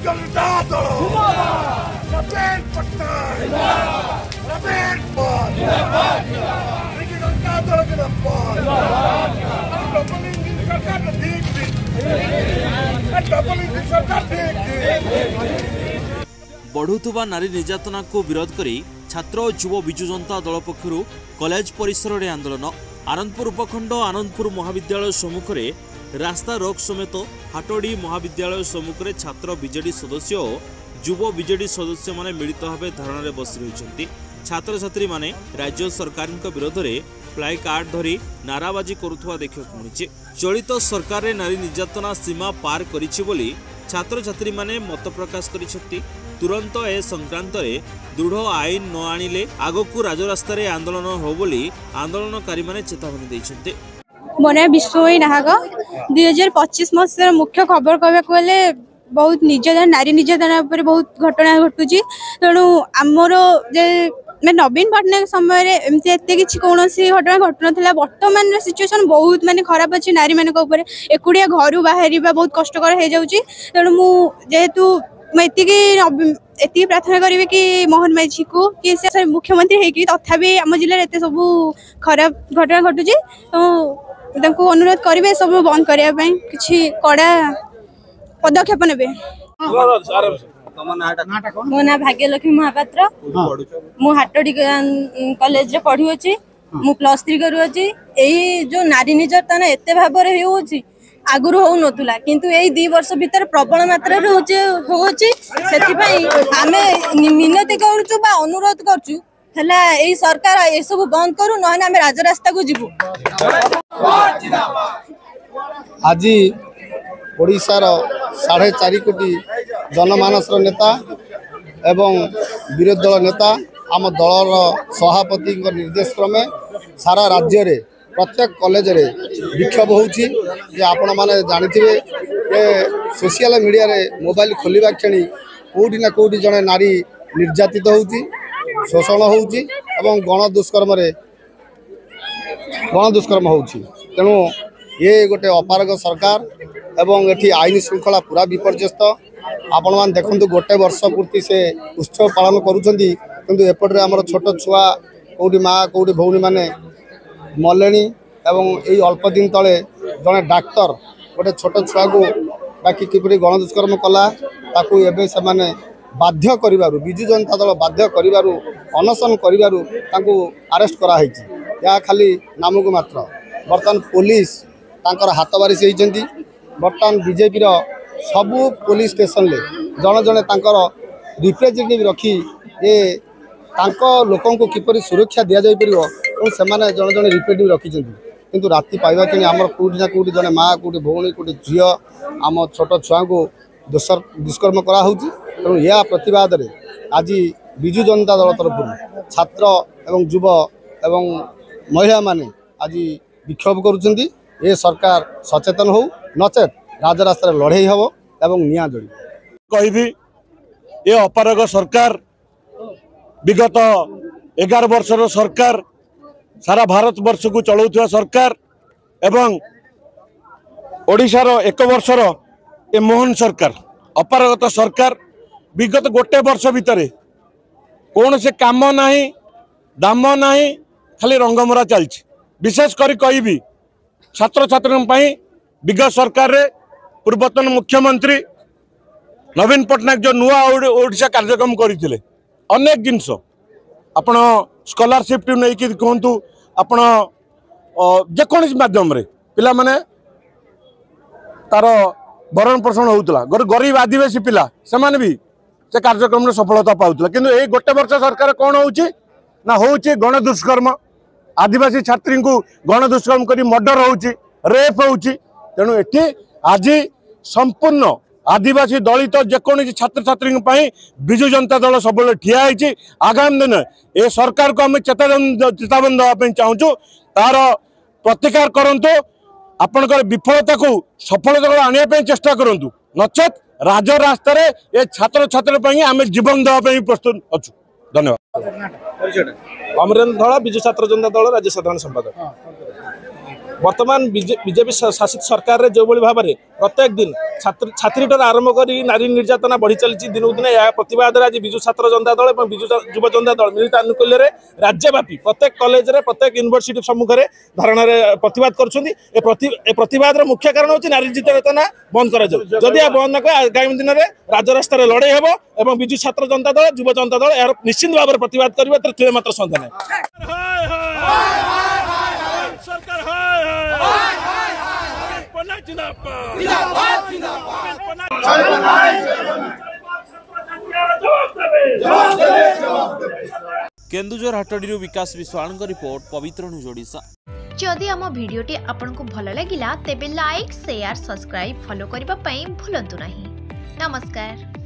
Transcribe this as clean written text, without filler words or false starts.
जनता दल नवीन पटनायक नवीन जनता दल के double engine सरकार बढ़ुवा नारी निर्यातना को विरोध करी छात्र और युव विजु जनता दल पक्षरु कॉलेज परिसर में आंदोलन। आनंदपुर उपखंड आनंदपुर महाविद्यालय सम्मुख में रास्ता रोक समेत हाटोड़ी महाविद्यालय सम्मुख में छात्र बीजेडी सदस्य और युव बीजेडी सदस्य माने मिलित भाव धारणा में बसी रही। छात्र छात्री माने राज्य सरकार विरोध में प्लाई कार्ड धरी नाराबाजी करुवा देखा मिली। चलित सरकार ने नारी निर्यातना सीमा पार करिछि बोली छात्र छात्री माने मत प्रकाश करिसेंति। तुरंत ए संक्रांत रे दृढ़ आईन न आनिले आगकू राजरास्ता रे आंदोलन हो बोली आंदोलनकारी माने चेतावनी दैछन्ते। मोना विश्वमयी नाहक 2025 मसीह मुख्य खबर कहबाक गले बहुत निर्यातना नारी निर्यातना पर बहुत घटना घटुची। तेणु आमर जे नवीन पटनायक समय एमती एते किछि कोनोसी घटना घटना थिला। वर्तमान सिचुएशन बहुत माने खराब अछि। नारी मानक ऊपर एकुडिया घर बाहरिबा बहुत कष्टकर हो जाउची। तेणु मु जेहेतु एति प्रार्थना करी कि मोहन माझी को कि से मुख्यमंत्री है तथापि आम जिले एत सब खराब घटना घटुची। तो अनुरोध करेंगे सब बंद करने किसी कड़ा पदक्षेप ने। मो ना भाग्यलक्ष्मी महापात्र मु हाटोडी कॉलेज रे पढ़ी अछि। मु +3 करूछि। एई जो नारी निर्यातना एते भाव रे होउछि आगुर हो नथुला किंतु एई 2 वर्ष भीतर प्रबल मात्रा रे होउछि। सेति पई आमे मिनती करूछु बा अनुरोध करछु हला एई सरकार ए सब बंद करू नहने आमे राजरास्ता को जिवु। आज ओडिशार 4.5 कोटी जनमानस नेता एवं विरोधी दल नेता आम दलर सभापति निर्देश क्रमे सारा राज्य रे प्रत्येक कॉलेज रे विक्षोभ होउची। जे आपण माने जानिथिबे ए सोशल मीडिया रे मोबाइल खोलिबा क्षणी कोठी ना कोठी जने नारी निर्यातित होउची शोषण होउची एवं गण दुष्कर्म होउची। तेणु ये गोटे अपारग सरकार एवं एठी आईन श्रृंखला पूरा विपर्यस्त। आपण मान देखंतु गोटे वर्ष पूर्ति से उत्सव पालन करूछंती किंतु एपटरे हमर छोट छुआ कोठी माँ कोठी भौणी माने मलेनी एवं यही अल्प दिन तले जड़े डाक्तर गोटे छोट छुआ को बाकी किपरि गण दुष्कर्म कला ताकू एबे से माने बाध्य करिबारु बिजु जनता दल बाध्य करिबारु अनशन करिबारु ताकू अरेस्ट करा हैछि। या खाली नामको मात्र बर्तमान पुलिस तांकर हाथ बारी से होइछंती। बर्तमान बीजेपी रो सबु पुलिस स्टेशन ले जण जणे तांकर रिप्रेजेंटेटिव रखी ए तांको लोकन को किपरि सुरक्षा दिया जाय परिबो से जड़े जड़े रिप्रेजेंटेटिव रखी किंतु राति पाइबा कि आम कौटी ना कौटी जड़े माँ कौटी भौणी कौटी झी आम छोट छुआ को दुष्कर्म कराऊँ। तेणु यह प्रतिवाद रे आज विजु जनता दल तरफ छात्र एवं युव एवं महिला माने आज विक्षोभ करुछंती। ए सरकार सचेतन हो नचेत राजरास्ता लड़े हम एवं निया जोड़ी कहबी ये अपारग सरकार विगत 11 वर्षर सरकार सारा भारत वर्ष को चलाउथुवा सरकार एवं ओडिशार 1 वर्षर ए मोहन सरकार अपारगत सरकार विगत गोटे वर्ष भितर कौन से काम नहीं दाम नहीं खाली रंगमरा चलछि। विशेष करी कहबी छात्र छात्री विगत सरकार रे पूर्वतन मुख्यमंत्री नवीन पटनायक जो नुआ ओडिशा कार्यक्रम करथिले अनेक जिनस आपण स्कॉलरशिप नहीं कि कहतु आपण जेकोसी माध्यम पिला माने तार भरण पोषण होता गरीब आदिवासी पिला से भी से कार्यक्रम सफलता पाउला किंतु ए गोटे वर्ष सरकार कौन होउची गण दुष्कर्म आदिवासी छात्री को गण दुष्कर्म करी मर्डर होउची रेप होउची। तेणु एठी आज संपूर्ण आदिवासी दलित जेकोसी छात्र छात्री विजु जनता दल सब ठिया होती। आगामी दिन ए सरकार को आम चेतावनी देवाई चाहूँ तार प्रतिकार करंतु आपणकर विफलता को सफलता आने चेष्टा करंतु नचेत राजरास्ता ए छात्र छात्री आम जीवन देवाई प्रस्तुत अच्छु। धन्यवाद। अमरेन्द्र धड़ा विजु छात्र जनता दल राज्य साधारण संपादक। वर्तमान बीजेपी शासित सरकार जो भाव में प्रत्येक दिन छात्रीटर आरंभ कर नारी निर्यातना बढ़ी चली दिन दिन यह प्रतिवाद आज विजु छात्र जनता दल और विजु युव जनता दल मिलित आनुकूल्य राज्यव्यापी प्रत्येक कॉलेज रे प्रत्येक यूनिवर्सिटी सम्मुखें धारणा प्रतिवाद कर मुख्य कारण हूँ नारी निर्यातना बंद कर बंद न आगामी दिन में राजरास्त लड़े हेब और विजु छात्र जनता दल युव जनता दल यार निश्चित भाव में प्रतिवाद करेंगे तिले मात्र सन्देह केन्दुझर हाटडी विकास विश्वाल रिपोर्ट पवित्र न्यूज ओडिशा। जदि आम भिडियोटी आपंक भल लगा तेब लाइक शेयर सब्सक्राइब फॉलो करने भूलु नहीं। नमस्कार।